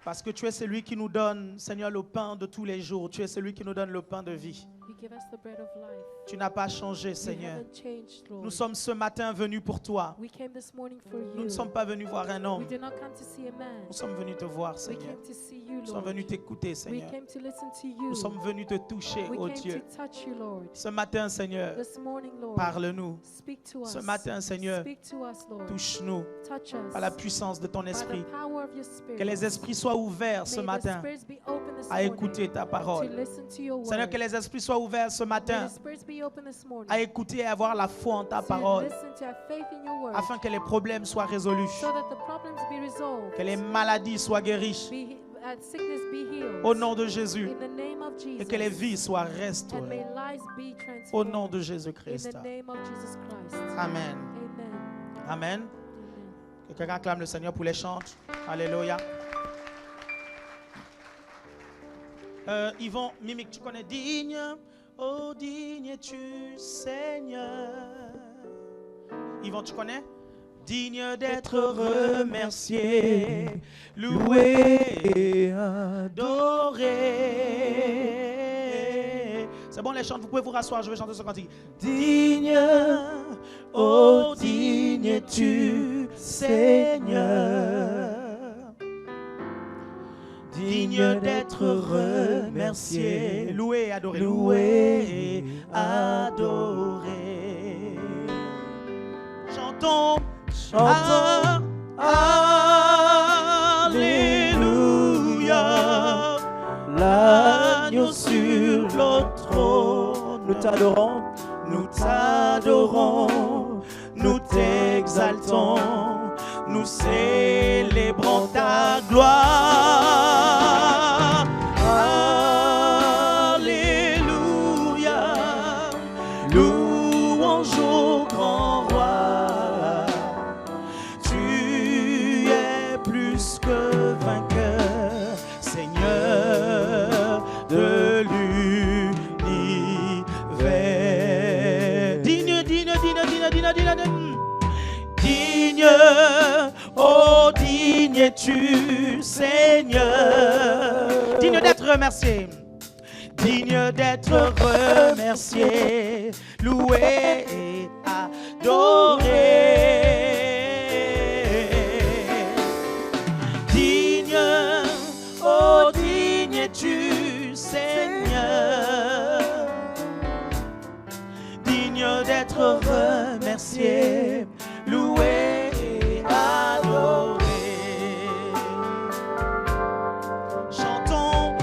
Parce que tu es celui qui nous donne, Seigneur, le pain de tous les jours. Tu es celui qui nous donne le pain de vie. You give us the bread of life. Tu n'as pas changé, You Seigneur. haven't changed, Lord. Nous sommes ce matin venus pour toi. We came this morning for Nous ne you. sommes pas venus voir un We homme. did not come to see a man. Nous sommes venus te voir, We Seigneur. came to see you, Nous sommes Lord. venus t'écouter, We Seigneur. came to listen to you. Nous sommes venus te toucher, We oh came Dieu. to touch you, Lord. Ce matin, Seigneur, This morning, Lord. parle-nous. Speak to us. Ce matin, Seigneur, Speak to us, Lord. touche-nous Touch us. par la puissance de ton By esprit. the power of your spirit. Que les esprits soient ouverts ce May the matin spirits be open this à morning écouter ta to parole. listen to your Seigneur, word. que les esprits soient ouverts ce May matin the spirits be open this morning à écouter et à avoir la foi en ta to parole, listen, to have faith in your word, afin que les problèmes soient résolus, so that the problems be resolved, que les maladies soient guéries sickness be healed. au nom de Jésus, In the name of Jesus. et que les vies soient And may restaurées lives be au transformed. nom de In Jésus-Christ. the name of Jesus Christ. Amen. Amen. Amen. Amen. Que quelqu'un acclame le Seigneur pour les chants. Alléluia. Yvon, Mimique, tu connais digne, oh digne es-tu Seigneur. Yvon, tu connais? Digne d'être remercié, loué et adoré. C'est bon les chants, vous pouvez vous rasseoir, je vais chanter ce cantique. Digne, oh digne es-tu Seigneur. Digne d'être remercié, loué et adoré, loué et adoré. Chantons, chantons, Alléluia, l'agneau sur le trône. Nous t'adorons, nous t'adorons, nous t'exaltons, nous célébrons ta gloire. Alléluia, louange au grand roi. Tu es plus que vainqueur, Seigneur de l'univers. Digne, digne, digne, digne, digne, digne, digne. Digne, oh digne es-tu Seigneur, digne d'être remercié, digne d'être remercié, loué et adoré. Digne, oh digne es-tu Seigneur, digne d'être remercié, loué et adoré. Chantons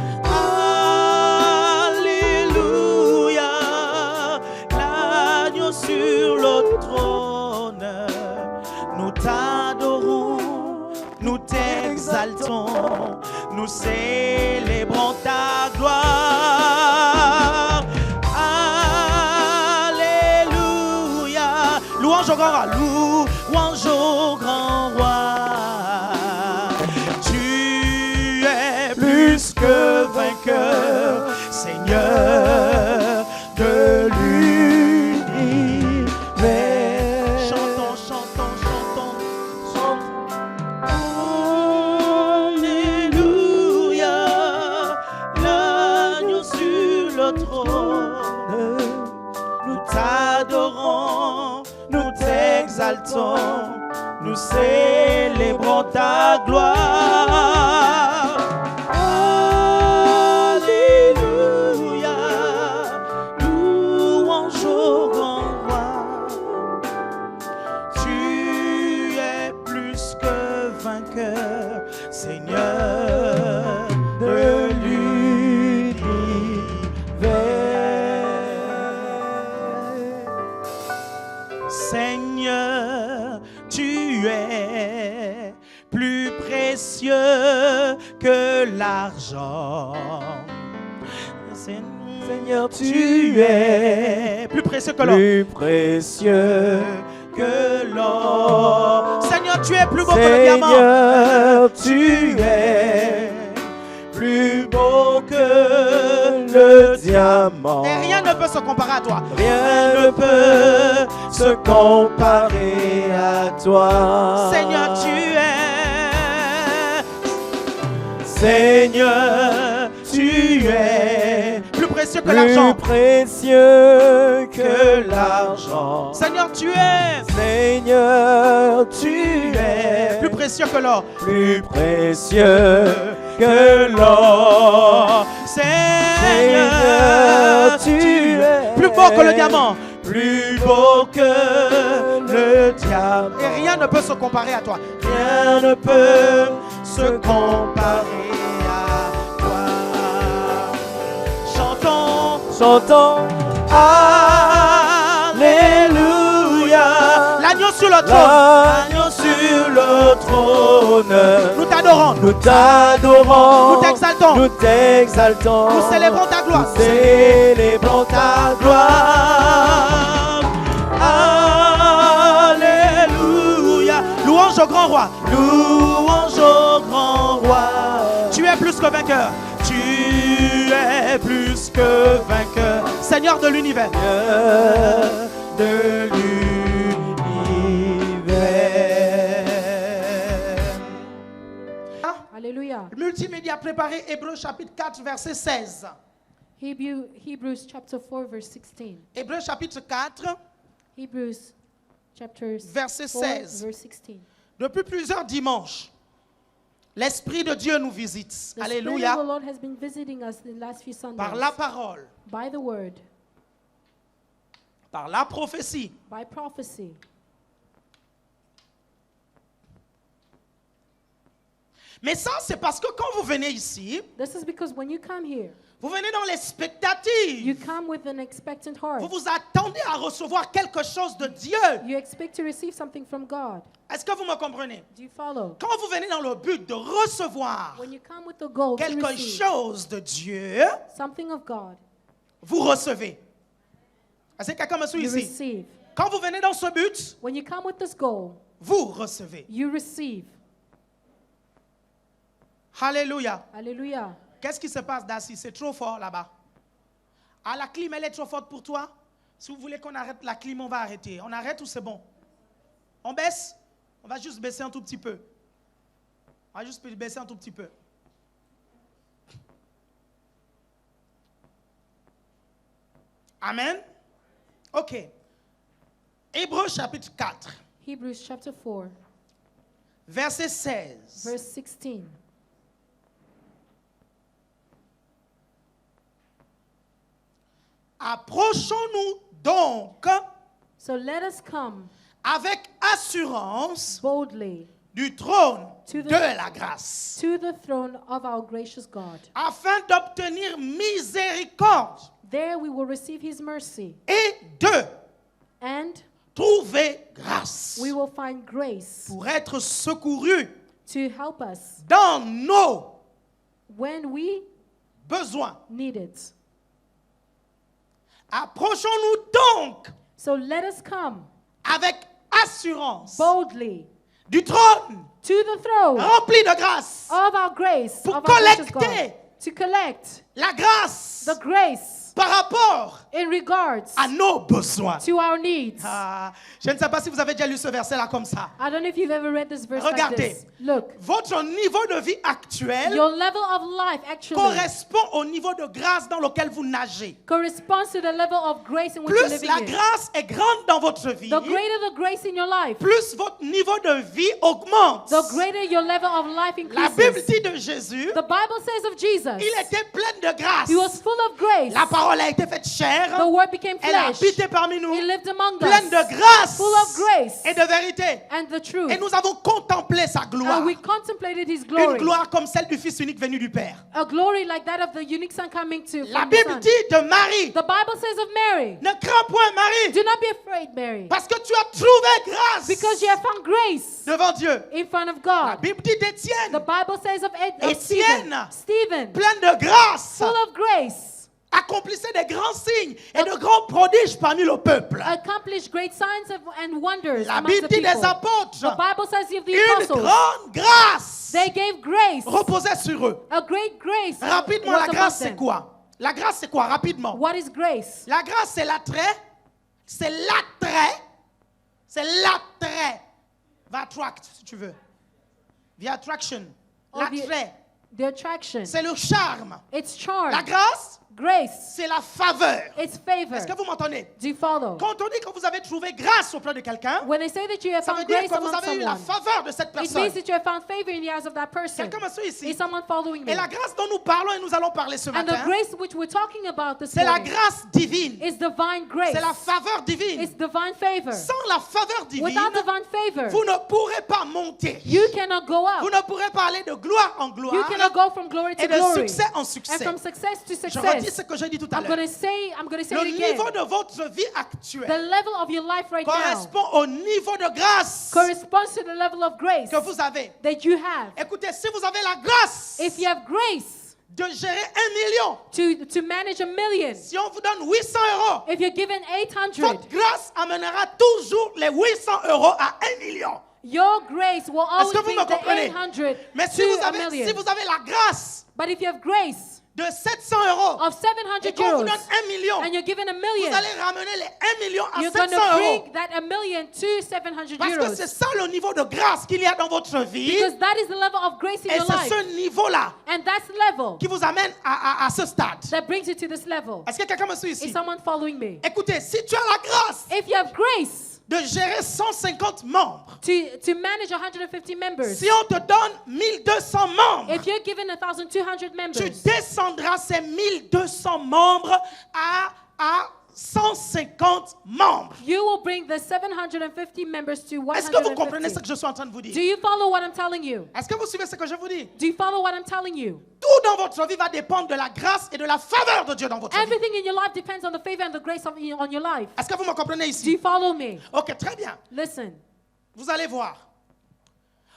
Alléluia, l'agneau sur le trône. Nous t'adorons, nous t'exaltons, nous célébrons ta gloire. Alléluia, louange au grand roi, louange au grand roi. Tu es plus que vainqueur, Seigneur de l'univers. Chantons, chantons, chantons, chantons. Alléluia, l'agneau sur le trône. Nous t'adorons, nous t'exaltons, nous célébrons ta gloire. Alléluia, louange au grand roi. Tu es plus que vainqueur, Seigneur de l'univers. Seigneur, tu es plus précieux que l'argent. Seigneur, tu es plus précieux que l'or. Plus précieux que l'or. Seigneur, tu es plus beau que le diamant. Seigneur, tu es plus beau que le diamant. Et rien ne peut se comparer à toi. Rien ne peut se comparer à toi. Seigneur, tu es. Seigneur, tu es plus précieux que l'argent. Plus précieux que l'argent. Seigneur, tu es. Seigneur, tu es Plus précieux que l'or. plus précieux que l'or. Seigneur, tu es plus beau que le diamant. Plus beau que le diamant. Et rien ne peut se comparer à toi. Rien ne peut se comparer à toi. Chantons. Chantons Alléluia. L'agneau sur le trône. L'agneau sur le trône. Nous t'adorons. Nous t'adorons. Nous t'exaltons. Nous t'exaltons. Nous célébrons ta gloire. Nous célébrons ta gloire. Alléluia. Louange au grand roi. Louange au grand roi. Tu es plus que vainqueur. Tu es plus que vainqueur. Seigneur de l'univers. Seigneur de l'univers. Hallelujah. Multimédia préparé, Hébreux chapitre 4, verset 16. Hebrews chapter 4, verse 16. Hébreux chapitre 4, Hebrews chapter verset 4, 16. verse 16. Depuis plusieurs dimanches, l'Esprit de Dieu nous visite. The Spirit of Alléluia. the Lord has been visiting us the last few Sundays. Par la parole, By the word, par la prophétie. by prophecy. Mais ça, c'est parce que quand vous venez ici, This is because when you come here, vous venez dans you l'expectative. come with an expectant heart. Vous vous attendez à recevoir quelque chose de Dieu. You expect to receive something from God. Est-ce que vous me comprenez? Do you follow? Quand vous venez dans le but de recevoir When you come with the goal to quelque receive chose de Dieu, something of God, vous recevez. Est-ce que quelqu'un me suit you ici? receive. Quand vous venez dans ce but, When you come with this goal, vous recevez. you receive. Alléluia. Hallelujah. Qu'est-ce qui se passe, Darcy? C'est trop fort là-bas. Ah, la clim, elle est trop forte pour toi? Si vous voulez qu'on arrête la clim, on va arrêter. On arrête ou c'est bon? On baisse? On va juste baisser un tout petit peu. On va juste baisser un tout petit peu. Amen. OK. Hébreux chapitre 4, Hebrews chapter 4, verset 16. verse 16. Approchons-nous donc So let us come avec assurance boldly du trône To the- de la grâce, to the throne of our gracious God. afin d'obtenir miséricorde There we will receive his mercy, et de and trouver grâce we will find grace pour être secourus to help us dans nos when we besoins. need it. Approchons-nous donc So let us come avec assurance boldly du trône to the throne rempli de grâce, of our grace, Pour of our gracious God, collecter to collect la grâce the grace par rapport in regards à nos besoins. to our needs. Ah, je ne sais pas si vous avez déjà lu ce verset-là comme ça. I don't know if you've ever read this verse like Regardez. this. Look, Votre niveau de vie actuel your level of life actually correspond au niveau de grâce dans lequel vous nagez. corresponds to the level of grace in which you're Plus living la in. grâce est grande dans votre vie, The greater the grace in your life, plus votre niveau de vie augmente. the greater your level of life La Bible increases. dit de Jésus, The Bible says of Jesus, il était plein de grâce. he was full of grace. La parole a été faite chair. The word became Elle a flesh. habité parmi nous, He lived among pleine us, de grâce full of grace et de vérité. and the truth. Et nous avons contemplé sa gloire. And we contemplated his Une glory. gloire comme celle du Fils unique venu du Père. A glory like that of the unique son coming to La from the Bible Son. dit de Marie, The Bible says of Mary, ne crains point Marie, do not be afraid, Mary, parce que tu as trouvé grâce because you have found grace devant Dieu. in front of La God. Bible dit d'Étienne, The Bible says of Étienne, Stephen, plein de grâce, full of grace, accomplissait des grands signes et de grands prodiges parmi le peuple. accomplished great signs and wonders La amongst Bible the dit des people. apôtres, The Bible says of the une apostles, grande grâce they gave grace, reposait sur eux. a great grace. Rapidement, was la among grâce, c'est them. quoi? La grâce, c'est quoi? Rapidement. What is grace? La grâce, c'est l'attrait. C'est l'attrait. C'est l'attrait. Va attract, si tu veux. The attraction. Oh, the- L'attrait. The attraction. c'est le charme. It's charm. La grâce, Grace. c'est la faveur. It's favor. Est-ce que vous m'entendez? Do you follow? Quand on dit que vous avez trouvé grâce auprès de quelqu'un, When they say that you have ça veut found dire grace que vous among avez eu la someone, faveur de cette it means personne. that you have found favor in the eyes of that person. Quelqu'un me suit ici. Is someone following me? Et la grâce dont nous parlons et nous allons parler ce And the matin, grace which we're talking about this c'est la morning grâce divine. is divine grace. C'est la faveur divine. It's divine favor. Sans la faveur divine, Without divine favor, vous ne pourrez pas monter. you cannot go Vous up. ne pourrez pas aller de gloire en You gloire cannot go from glory to et de glory. succès en And succès. from success to Je redis ce success. que j'ai dit tout à I'm l'heure. going to say Le it again. niveau de votre vie The actuelle level of your life right now correspond au niveau de grâce corresponds to the level of grace que vous avez. that you have. Écoutez, si vous avez la grâce If you have grace de gérer 1 million, to manage 1 million, si on vous donne 800 euros, if you're given 800, votre grâce amènera toujours les 800 euros à 1 million. your grace will Est-ce always que vous bring me the comprenez? 800 Mais to a si million. vous avez la grâce But if you have grace de 700 euros of 700 et qu'on vous euros donne 1 million, and you're given 1 vous million, allez ramener les 1 million à you're going 700 to euros. bring that 1 million to 700 Parce que c'est euros. ça le niveau de grâce qu'il y a dans votre vie. Because that is the level of grace in Et your c'est life. ce niveau-là And that's the level qui vous amène à ce stade. that brings you to this level. Est-ce que quelqu'un me suit Is ici? someone following me? Écoutez, si tu as la grâce If you have grace de gérer 150 membres, to manage 150 members, si on te donne 1200 membres, if you're given 1,200 tu members, descendras ces 1200 membres à 150 membres. you will bring the 750 members to Est-ce que vous comprenez ce 150. que je suis en train de vous Do dire? you follow what I'm telling you? Est-ce que vous suivez ce que je vous dis? Do you follow what I'm telling you? Tout dans votre vie va dépendre de la grâce et de la faveur de Dieu dans votre vie. Everything in your life depends on the favor and the grace on your life. Est-ce que vous me comprenez Do ici? you follow me? Ok, très bien. Listen, Vous allez voir.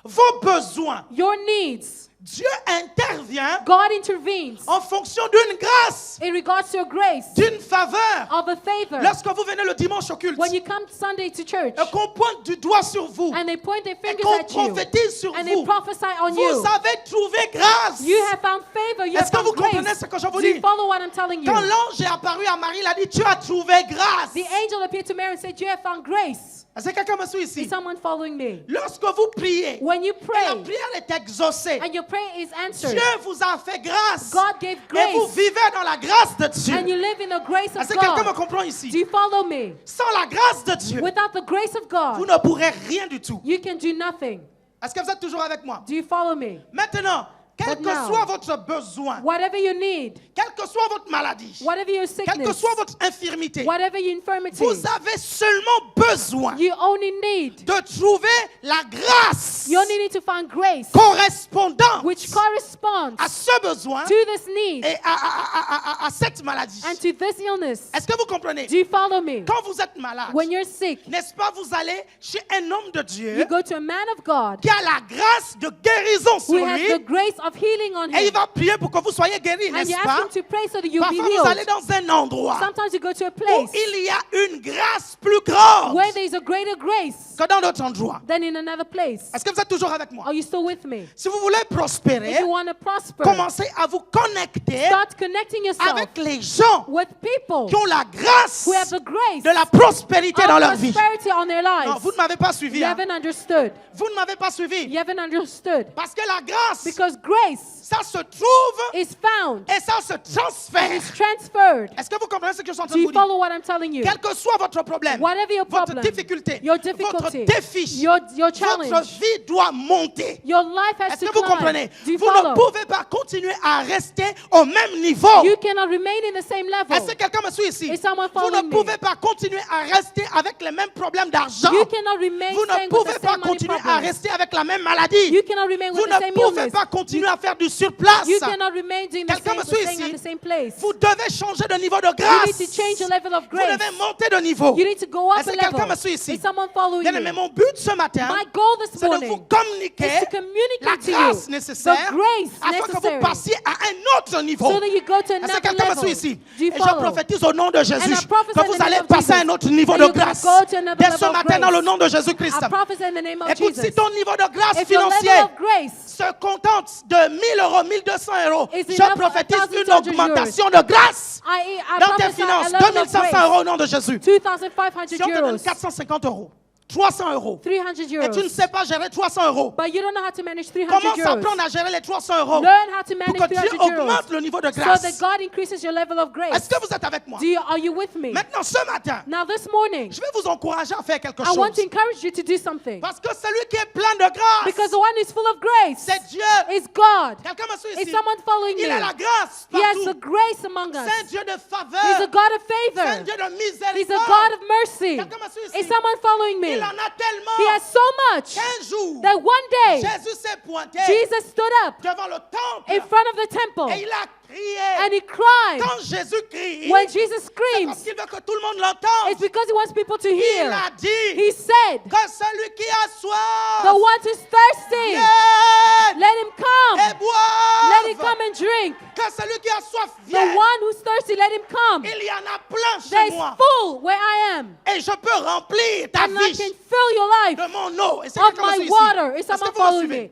Vos besoins, your needs, Dieu intervient God intervenes en fonction d'une grâce, in regards to your grace, d'une faveur. of a favor. Lorsque vous venez le dimanche au culte When you come Sunday to church et qu'on pointe du doigt sur vous and they point their et fingers qu'on at you prophétise sur and they vous, prophesy on vous you, avez trouvé grâce. you have found favor, you have Est-ce que vous found grace. comprenez ce que je vous Do you dis? follow what I'm telling you? Quand l'ange est apparu à Marie, il a dit, tu as trouvé grâce. The angel appeared to Mary and said, you have found grace. Est-ce que quelqu'un me suit Is ici? someone following me? Lorsque vous priez, When you et la pray prière est exaucée, and your prayer is answered, Dieu vous a fait grâce. God gave Et vous grace vivez dans la grâce de Dieu. and you live in the grace of Est-ce que quelqu'un me God. comprend Do ici? you follow me? Sans la grâce de Dieu, Without the grace of vous God, ne pourrez rien du tout. you can do nothing. Est-ce que vous êtes toujours avec moi? Do you follow me? Maintenant, quel But que now, soit votre besoin, Whatever you need, quelle que soit votre maladie, whatever your quelle que sickness, soit votre infirmité, whatever your infirmity, vous avez seulement besoin you only need, de trouver la grâce you only need to find grace correspondante which corresponds à ce besoin to this need et à cette maladie. and to this illness. Est-ce que vous comprenez? Do you follow me? Quand vous êtes malade, When you're sick, n'est-ce pas, vous allez chez un homme de you Dieu go to a man of God qui a la grâce de guérison who sur has lui the grace of healing on et il him. va prier pour que vous soyez guéris, And n'est-ce you pas? ask him to pray so that you'll be Parfois, vous allez healed. dans un endroit Sometimes you go to a où place il y a une grâce plus grande where there is a greater grace que dans d'autres endroits. than in another place. Est-ce que vous êtes toujours avec moi? Are you still with me? Si vous voulez prospérer, If you want to prosper, commencez à vous connecter start connecting yourself avec les gens with people qui ont la grâce who have the grace de la prospérité dans leur of vie. prosperity on their Non, lives. vous ne m'avez pas suivi. You Hein? haven't understood. Vous ne m'avez pas suivi. You haven't understood. Parce que la grâce, Because grace ça se trouve is found et ça se and transfère. is transferred. Est-ce que vous comprenez ce que je suis en train Do de you vous dire? follow what I'm telling you? Quel que soit votre problème, Whatever your votre problem, difficulté, your votre difficulty, défi, your votre challenge, vie doit monter. your life has Est-ce to que vous climb. comprenez? Do you Vous ne follow? pouvez pas continuer à rester au même niveau. You cannot remain in the same Est-ce level. que quelqu'un me suit ici? Is someone Vous ne following me? pouvez pas continuer à rester avec les mêmes problèmes d'argent. You cannot remain Vous ne staying with pouvez the pas same money continuer à problems. rester avec la même maladie. You cannot remain Vous with the ne same pouvez illness. pas continuer à faire du surplace. You cannot remain doing the Quelqu'un same me suit staying ici? at the same place. Vous devez changer de niveau de You grâce. need to change your level of Vous grace. devez monter de niveau. You need to go up Est-ce a que quelqu'un level. me suit ici? Is someone following Bien aimé, me? mon but ce matin, My goal this c'est de vous morning communiquer is to la communicate to grâce you nécessaire the grace afin que vous necessary passiez à un autre niveau. so that you go to Est-ce que another quelqu'un me level. suit ici? Do you Et je follow? prophétise au nom de Jésus And I prophesy que in vous the name allez of passer à un Jesus autre niveau that de you're gonna grâce. go to another Dès level ce of matin, dans grace. le nom de Jésus-Christ. I prophesy in the name of Écoute, Jesus. si ton niveau de grâce If your level financière of grace se contente de 1000 euros, 1200 euros, is je enough for prophétise 1,200 une augmentation de grâce I dans tes prophesy finances. a level of 2500 grace. euros au nom de Jésus. 2,500 Si on te donne euros. 450 euros, 300 euros. 300 Et tu ne euros. sais pas gérer 300 euros. But you don't know how to manage 300 Commence à euros. apprendre à gérer les 300 euros. Learn how to Pour manage que Dieu 300 euros. augmente le niveau de So grâce. that God increases your level of grace. Est-ce que vous êtes avec moi? Are you with me? Maintenant, ce matin, Now this morning, je vais vous encourager à faire quelque I want to chose. encourage you to do something. Parce que celui qui est plein de grâce, Because the one who's full of grace c'est Dieu. is God. Quelqu'un me suit Is ici? someone following Il me? a la grâce He has the partout. grace among us. C'est un Dieu de He's a faveur. God of C'est un favor. Dieu de He's a miséricorde. God of mercy. Quelqu'un me suit ici? Is someone following me? Il en a tellement He has so much qu'un jour, that one day Jésus s'est pointé Jesus stood up devant le temple in front of the temple et il a crié. and he cried. Quand Jésus crie, When Jesus parce screams, qu'il veut que tout le monde l'entende. it's because he wants people to Il hear. a dit He said, que celui qui a soif, the one who's thirsty, vienne let him come. et Let him boive. come and drink. Que celui qui a soif The vienne. one who's thirsty, let him come. Il y en a plein chez There's moi. full where I am. Et je peux remplir ta And I vie can fill your life de mon eau. Et c'est of quelqu'un me my suit ici. water. Is Est-ce que someone vous me following suivez? me?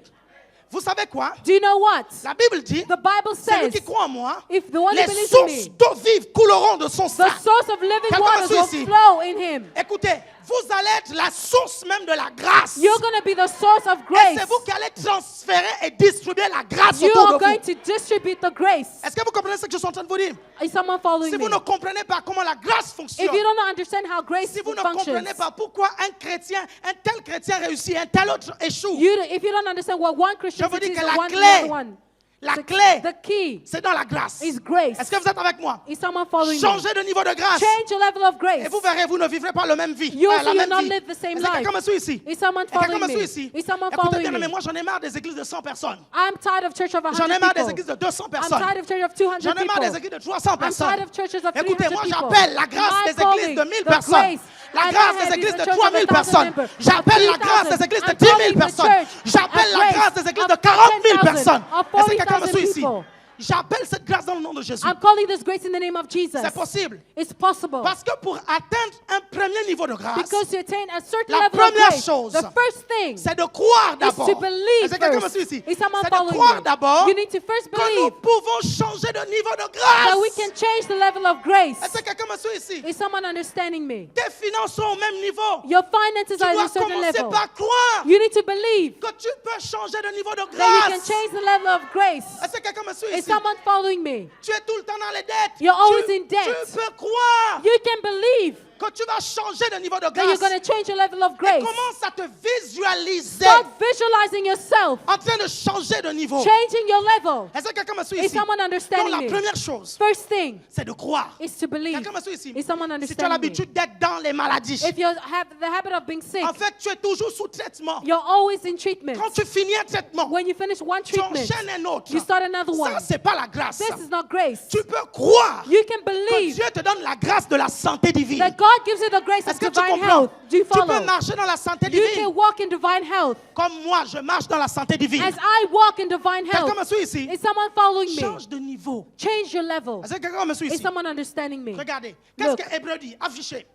Vous savez quoi? Do you know what? La Bible dit, The Bible celui says, qui croit en moi, if the one who les believes in sources me, d'eau vive couleront de son the sein. source of living Quelqu'un me waters suit will ici? flow in him. Écoutez, vous allez être la source même de la grâce. You're going to be the source of Et grace. c'est vous qui allez transférer et distribuer la grâce You autour are de going vous. to distribute the grace. Est-ce que vous comprenez ce que je suis en train de vous dire? Is someone following Si me? vous ne comprenez pas comment la grâce fonctionne, If you don't understand how grace si vous ne functions, comprenez pas pourquoi un tel chrétien réussit, un tel autre échoue, if you don't understand what one Christian Je vous dis succeeds que and la one clé, the other one, la clé, the key c'est dans la grâce. is grace. Est-ce que vous êtes avec moi? Is someone following me? Changez de niveau de grâce. Change your level of grace. Et vous verrez, vous ne vivrez pas la même vie. You la also même will not vie. live the same Est-ce que life. quelqu'un me suit ici? Is someone Quelqu'un following me suit me? ici? Is someone Écoutez following bien, mais me? moi j'en ai marre des églises de 100 personnes. I'm tired of church of 100 J'en ai marre des people. églises de 200 I'm personnes. tired of church of 200 J'en ai marre des people. églises de 300 I'm personnes. tired of churches of 300 Écoutez, moi people. j'appelle la grâce My des églises calling, de 1000 the personnes. grace, La and grâce I des have églises is de a church 3000 of 1,000 personnes. members. J'appelle la 3,000. grâce des églises de I'm 10 000 calling the personnes. church J'appelle a la grace grâce des églises de of 40 000 10,000, personnes. of Est-ce que quelqu'un me 40,000 suit ici? people. J'appelle cette grâce dans le nom de Jésus. I'm calling this grace in the name of Jesus. C'est possible. It's possible. Parce que pour atteindre un premier niveau de grâce, Because to attain a certain la level of première grace, chose, the first thing c'est de croire is d'abord. to believe Est-ce que quelqu'un me first. suit ici? Is someone C'est de following croire me? d'abord You need to first que nous believe pouvons changer de niveau de grâce. that we can change the level of grace. Est-ce que quelqu'un me suit ici? Is someone understanding me? Tes finances sont au même niveau. Your finances Tu are at dois a certain commencer level. par croire You need to believe que tu peux changer de niveau de that you can grâce. change the level of grace. Est-ce que quelqu'un me suit Is ici? someone following me? Tu es tout le temps dans les dettes. You're always tu, in debt. tu peux croire You can believe que tu vas changer de niveau de that you're grâce. going to change your level of Et grace. commence à te visualiser Start visualizing yourself en train de changer de niveau. changing your level. Est-ce que quelqu'un me suit Is ici? someone Donc understanding la me? première chose, First thing c'est de croire. is to believe. Quelqu'un me suit ici? Is someone Si tu as understanding me? l'habitude d'être dans les maladies, If you have the habit of being sick, en fait, tu es toujours sous traitement. you're always in treatment. Quand tu finis un traitement, When you finish one tu treatment, enchaînes un autre. you start another one. Ça, c'est pas la grâce. This is not grace. Tu peux croire You can que believe Dieu te donne la grâce de la santé divine. that God gives you the grace of Est-ce que tu divine comprends? health. Do you Tu peux follow? marcher dans la santé You divine. can walk in divine health. Comme moi, je marche dans la santé divine. As I walk in divine health, Quelqu'un me suit ici? is someone following me? Change de niveau. Change your level. Est-ce que quelqu'un me suit Is ici? someone understanding me? Regardez. Qu'est-ce Look. que Hébreu dit? Affiché.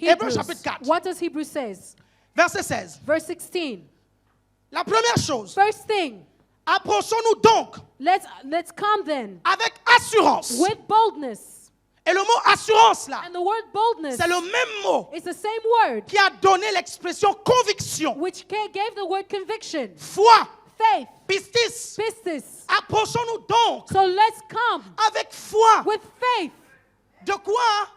Hébreux Hebrews. chapitre 4. What does Hebrews says? Verset 16. Verse 16. La première chose, First thing, approchons-nous donc let's come then avec assurance. with boldness. Et le mot assurance là, And the word boldness c'est le même mot is the same word qui a donné l'expression conviction, which gave the word conviction, foi, faith, pistis. pistis. Approchons-nous donc So let's come avec foi. with faith De quoi?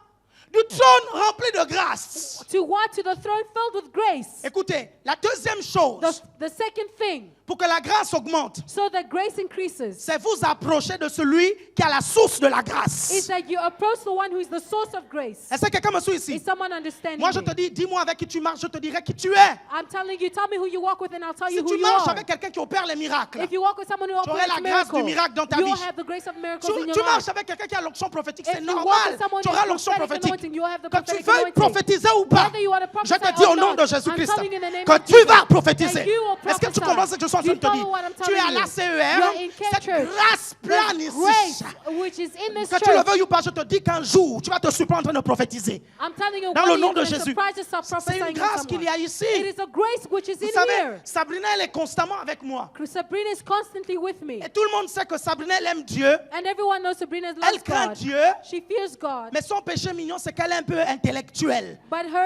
Du trône rempli de grâce. to what? To the throne filled with grace. Écoutez, la deuxième chose The second thing, pour que la grâce augmente, so that grace increases, c'est vous approcher de celui qui a la source de la grâce. is that you approach the one who is the source of grace. Est-ce que quelqu'un me suit ici? Is someone understanding Moi, je te me? dis, dis-moi avec qui tu marches, je te dirai qui tu es. I'm telling you, tell me who you walk with and I'll tell Si you who tu you marches are. avec quelqu'un qui opère les miracles, If you walk with someone who tu aurais operates la grâce du miracles, miracle dans ta you will vie. have the grace of miracles in Tu your marches life. avec quelqu'un qui a l'onction prophétique, c'est If you walk normal. with someone Tu who auras has l'onction prophetic prophétique. anointing, you will have the Que tu prophetic veuilles anointing. prophétiser ou pas, Whether you want to je te prophesy dis or au nom not, de Jésus-Christ I'm telling you in the name que of tu Jesus vas prophétiser. that you will Est-ce que tu prophesy. comprends ce que je suis en train de te You dire? follow what I'm Tu es à telling you. l'ACER, You're in Care cette Church. grâce plane The ici. grace which is in this Que tu le church. veuilles ou pas, je te dis qu'un jour, tu vas te surprendre en train de prophétiser. I'm telling you, Dans one le day nom you're de going to Jésus. surprise yourself C'est prophesying une in grâce qu'il y a someone. ici. It is a grace which is Vous in savez, here. Sabrina, elle est constamment avec moi. Sabrina is constantly with me. Et tout le monde sait que Sabrina, elle aime Dieu. And everyone knows Sabrina Elle loves craint God. Dieu. She fears God. Mais son péché mignon, c'est qu'elle est un peu intellectuelle. But her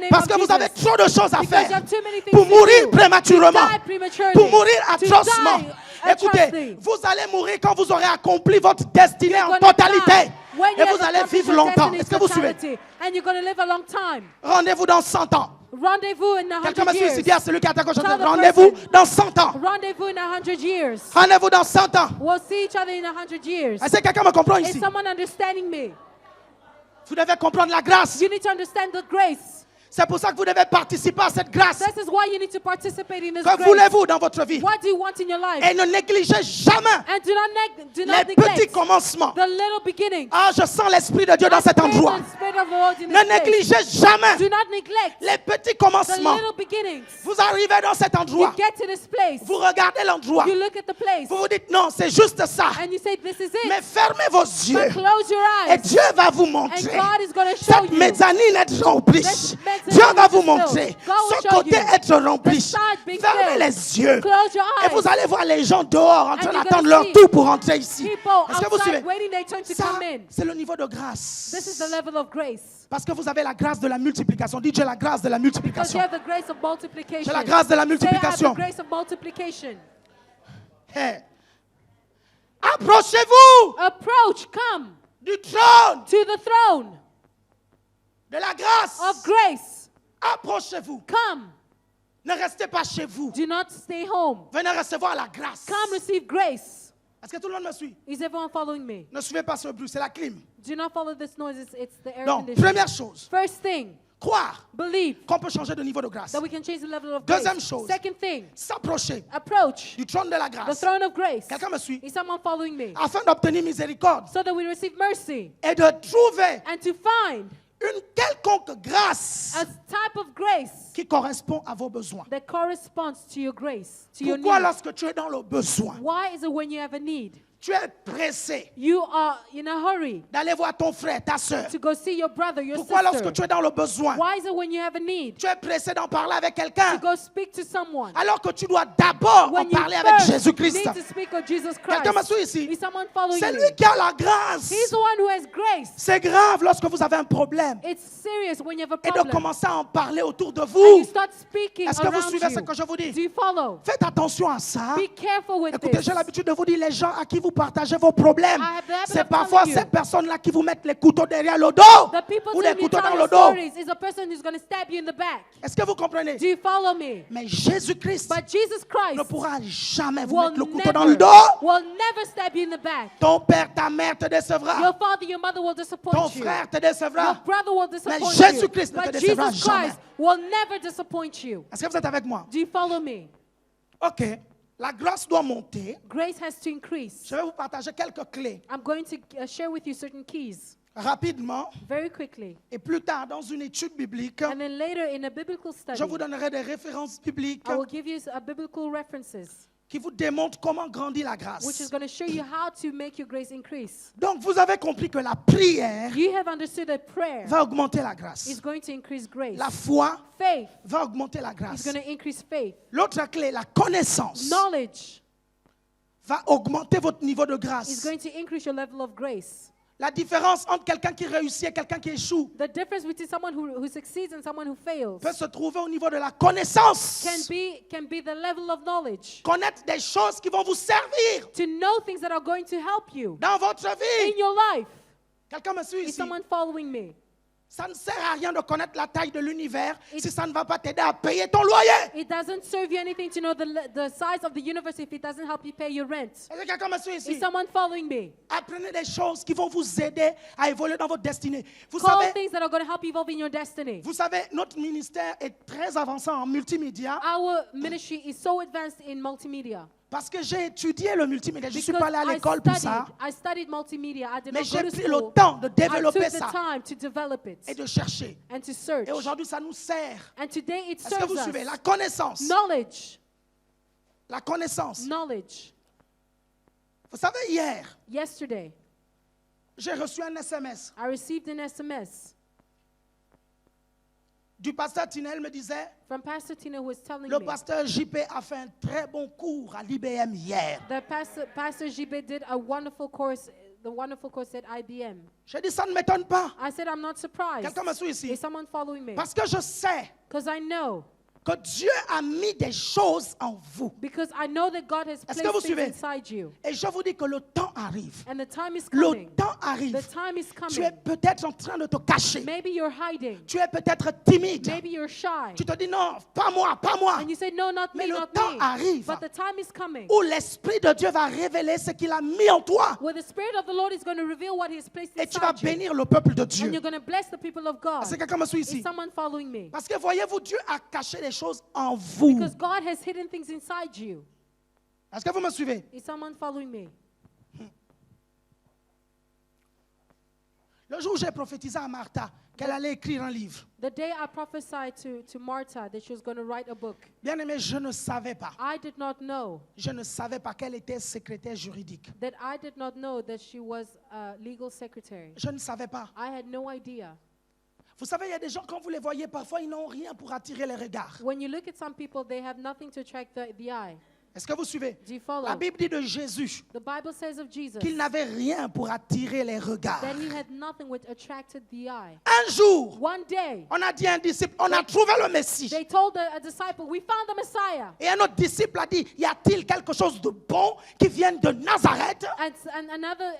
name Parce of que vous avez Jesus. trop de choses à Because you faire have too many things pour to mourir do. prématurément, To die prematurely. pour mourir To atrocement. die Écoutez, thee. vous allez mourir quand vous aurez accompli votre destinée You're en gonna totalité. die when you Et have vous allez accomplished vivre your longtemps. destiny Est-ce que vous suivez? totality, and you're going to live a long time. Rendez-vous dans 100 ans. Rendezvous in Quelqu'un 100 me suit ici, years. dis à celui qui est à ta gauche, Tell the rendez-vous person. dans 100 ans. Rendezvous in 100 years. Rendez-vous dans 100 ans. We'll see each other in 100 years. Est-ce que quelqu'un me comprend Is ici? someone understanding me? Vous devez comprendre la grâce. You need to understand the grace. C'est pour ça que vous devez participer à cette grâce. This is why you need to participate in this Que grace. voulez-vous dans votre vie? What do you want in your life? Et ne négligez jamais And do les not petits neglect commencements. the little beginning. Ah, je sens l'Esprit de Dieu dans cet endroit. Spirit of the Lord in Ne this place. négligez jamais Do not neglect les petits the commencements. little beginnings. Vous arrivez dans cet You endroit. get to this place. Vous regardez l'endroit. You look at the place. Vous vous dites non, c'est juste ça. And you say, this is Mais it. fermez vos yeux. But close your Et eyes. Dieu va vous And montrer. God is going to show Cette you. mezzanine être remplie. This mezzanine Dieu va is vous filled. montrer. God will Ce show côté you. être rempli. The side being Fermez filled. les yeux. Close your Et eyes. vous allez voir les gens dehors en train And you're d'attendre gonna leur see tour pour rentrer ici. People Est-ce que vous suivez? outside waiting their turn to Ça, come in. c'est le niveau de grâce. This is the level of grace. Parce que vous avez la grâce de la multiplication. Dites, j'ai la grâce de la Because you multiplication. have the grace of multiplication. J'ai la grâce de la Say, I have multiplication. the grace of multiplication. Hey. Approchez-vous Approach, come du trône to the throne de la grâce. of grace. Approchez-vous. Come. Ne restez pas chez vous. Do not stay home. Venez recevoir la grâce. Come receive grace. Est-ce que tout le monde me suit? Is everyone following me? Ne suivez pas ce bruit, c'est la clim. Do not follow this noise. It's the air Donc, conditioning. première chose, First thing, croire believe qu'on peut changer de niveau de grâce. that we can change the level of grace. Deuxième chose. Second thing, S'approcher approach du trône de la the grâce. throne of grace. Quelqu'un me suit? Is someone following me? Afin d'obtenir miséricorde So that we receive mercy et de trouver and to find une quelconque grâce a type of grace qui correspond à vos besoins. that corresponds to your grace, to your Pourquoi need. lorsque tu es dans le besoin, Why is it when you have a need, tu es pressé you are in a hurry d'aller voir ton frère, ta soeur? to go see your brother, your Pourquoi lorsque sister? tu es dans le besoin, Why is it when you have a need tu es pressé d'en parler avec quelqu'un to go speak to someone? alors que tu dois d'abord en When you parler avec first Jésus-Christ? need to speak of Jesus Christ. Quelqu'un me suit ici? Is someone following C'est me? lui qui a la grâce. He's the one who has grace. C'est grave lorsque vous avez un problème It's serious when you have a et de problem. commencer à en parler autour de And vous. you start speaking Est-ce que vous around suivez ce you. que je vous dis? Do you follow? Faites attention à ça. Be careful with Écoutez, this. j'ai l'habitude de vous dire, les gens à qui vous partagez vos problèmes, I have the habit c'est of parfois telling you. ces personnes-là qui vous mettent les couteaux derrière le dos The people ou to les whom you couteaux tell dans your le dos. stories is a person who's going to stab you in the back. Est-ce que vous comprenez? Do you follow me? Mais Jésus-Christ But Jesus Christ ne pourra jamais vous will mettre le couteau dans le dos. never stab you in the back. Ton père, ta mère te décevra. Your father, your mother will disappoint Ton you. frère te Your décevra. brother will disappoint Jésus-Christ you. ne te But décevra Jesus jamais. Christ will never disappoint you. Est-ce que vous êtes avec moi? Do you follow me? Ok. La grâce doit monter. Grace has to increase. Je vais vous partager quelques clés I'm going to share with you certain keys rapidement. very quickly. Et plus tard, dans une étude biblique, And then later in a biblical study, je vous donnerai des références bibliques I will give you biblical references, qui vous démontrent comment grandir la which is grâce. going to show you how to make your grace increase. Donc, vous avez compris que la prière You have understood that prayer va augmenter la is grâce. going to increase grace. La foi Faith va augmenter la is grâce. going to increase faith. L'autre clé, la connaissance, Knowledge va augmenter votre niveau de is grâce. going to increase your level of grace. La différence entre quelqu'un qui réussit et quelqu'un qui échoue The difference between someone who succeeds and someone who fails peut se trouver au niveau de la connaissance. can be the level of knowledge. Connaître des choses qui vont vous servir To know things that are going to help you dans votre vie. in your life. Quelqu'un me suit Is ici? someone following me? Ça ne sert à rien de connaître la taille de l'univers si ça ne va pas t'aider à payer ton loyer. It doesn't serve you anything to know the size of the universe if it doesn't help you pay your rent. Est-ce que quelqu'un me suit Is ici? someone following me? Apprenez des choses qui vont vous aider à évoluer dans votre destinée. Vous Call savez, things that are going to help you evolve in your destiny. notre ministère est très avancé en multimédia Our ministry is so advanced in multimedia. parce que j'ai étudié le multimédia. Je ne suis Because pas allé à l'école pour ça, I studied multimedia. I did mais not go j'ai to pris school. le temps de I développer took the ça time to develop it et de chercher. and to search. Et aujourd'hui, ça nous sert. And today it Est-ce que serves vous suivez? us. La connaissance. Knowledge. La connaissance. Knowledge. Vous savez, hier, Yesterday, j'ai reçu un SMS I received an SMS du pasteur Tinel me disait, from Pastor Tina who was telling le me pasteur JP a fait un très bon cours à l'IBM hier. that Pastor Jibe did a wonderful course, the wonderful course at IBM. J'ai dit, ça ne m'étonne pas. I said, I'm not surprised. Quelqu'un me suit ici? Is someone following me? Parce que je sais Because I know que Dieu a mis des choses en vous. Because I know that God has Est-ce que vous placed things suivez? inside you. Et je vous dis que le temps arrive. And the time is Le coming. temps arrive. The time is Tu es coming. peut-être en train de te cacher. Maybe you're hiding. Tu es peut-être timide. Maybe you're shy. Tu te dis non, pas moi, pas moi. And you say, no, not Mais me, le not temps me. arrive But the time is coming. où l'Esprit de Dieu va révéler ce qu'il a mis en toi. Where the Spirit of the Lord is going to reveal what He has placed Et tu vas inside you. bénir le peuple de And Dieu. you're going to bless the people of God. Est-ce que quelqu'un me suit Is ici? someone following me? Parce que voyez-vous, Dieu a caché les choses en vous. Because God has hidden things inside you. Est-ce que vous me suivez? Is someone following me? Le jour où j'ai prophétisé à Martha qu'elle allait écrire un livre, The day I prophesied to Martha that she was going to write a book, bien aimé, je ne savais pas. I did not know Je ne savais pas qu'elle était secrétaire juridique. that I did not know that she was a legal secretary. Je ne savais pas. I had no idea. Vous savez, il y a des gens, quand vous les voyez, parfois, ils n'ont rien pour attirer les regards. When you look at some people, they have nothing to attract the eye. Est-ce que vous suivez? Do you follow? La Bible dit de Jésus The Bible says of Jesus qu'il n'avait rien pour attirer les regards. that he had nothing which attracted the eye. Un jour, One day, on a dit à un disciple, on a trouvé le Messie. they told a disciple, we found the Messiah. Et un autre disciple a dit, y a-t-il quelque chose de bon qui vienne de Nazareth? And another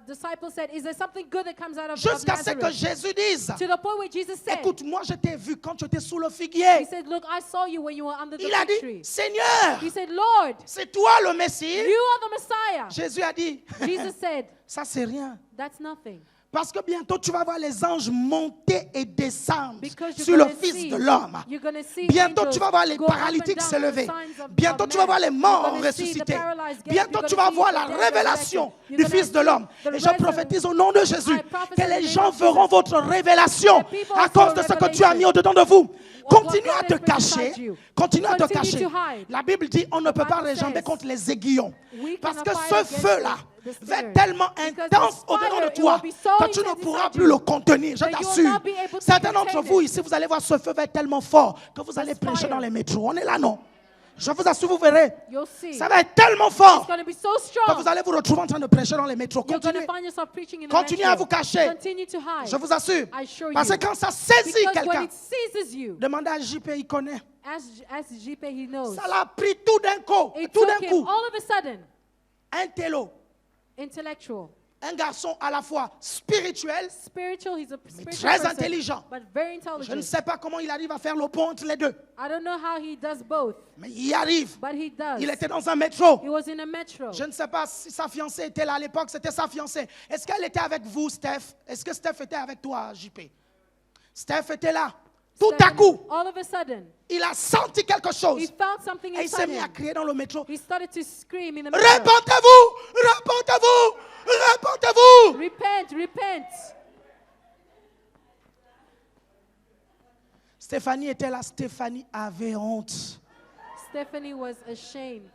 disciple said, is there something good that comes out of Jusqu'à ce que Nazareth? Jésus dise, To the point where Jesus said, écoute, moi je t'ai vu quand tu étais sous le he figuier. said, look, I saw you when you were under the Il a fig dit, tree. Seigneur, He said, Lord, c'est toi le Messie. you are the Messiah. Jésus a dit, Jesus said, ça c'est rien. that's nothing. Parce que bientôt tu vas voir les anges monter et descendre Because sur le Fils de l'homme. you're gonna see Bientôt angels tu vas voir les go up and paralytiques down se on the lever. signs of Bientôt tu vas man. voir les You're morts gonna see the ressusciter. paralyzed get up. Bientôt You're tu gonna vas voir see la the dead révélation resurrected. You're du gonna Fils de see l'homme. the Et je prophétise au nom de Jésus I prophesy que in the les name gens of verront Jesus. votre révélation The people à also cause de ce que tu as mis au-dedans de vous. Continue à te cacher. Continue à te Continue cacher. to hide. La Bible dit on ne peut pas Bible réjamber says, contre les aiguillons. we Parce cannot que fight ce against feu-là the va spirit. être tellement Because intense this au-dedans fire, de toi it will be so que tu ne intense pourras inside plus you le contenir. Je that you will t'assure. not be able to Certains d'entre contain vous it. ici, vous allez voir ce feu va être tellement fort que vous allez This prêcher fire. dans les métros. On est là, non? Je vous assure, vous verrez. You'll see. Ça va être tellement It's fort going to be so que strong. vous allez vous retrouver en train de prêcher dans les métros. You're going Continuez. to find yourself preaching in the Continuez metro. à vous cacher. Continue to hide. Je vous assure. I assure Parce you. que quand ça saisit Because when quelqu'un, it seizes you, demandez à JP, il connaît. as JP, he knows. Ça l'a pris tout d'un coup. It Tout took d'un him coup. all of a sudden, Un télo. intellectual, Un garçon à la fois spirituel, spiritual. He's a spiritual très person, intelligent. but very Je intelligent. ne sais pas comment il arrive à faire le pont entre les deux. I don't know how he does both, Mais il y arrive. but he does. Il était dans un métro. He was in a metro. Je ne sais pas si sa fiancée était là à l'époque, c'était sa fiancée. Est-ce qu'elle était avec vous, Steph? Est-ce que Steph était avec toi, JP? Steph était là. Tout à Then, coup, all of a sudden, il a senti quelque he chose. felt something Et il s'est inside mis à him. crier dans le métro. He started to scream in the metro. Répentez-vous! Répentez-vous! Répentez-vous! Repent, repent. Stéphanie était là. Stéphanie avait honte. Stephanie was ashamed.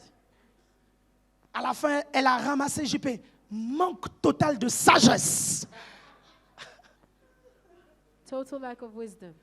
À la fin, elle a ramassé JP. Manque total de sagesse. Total lack of wisdom.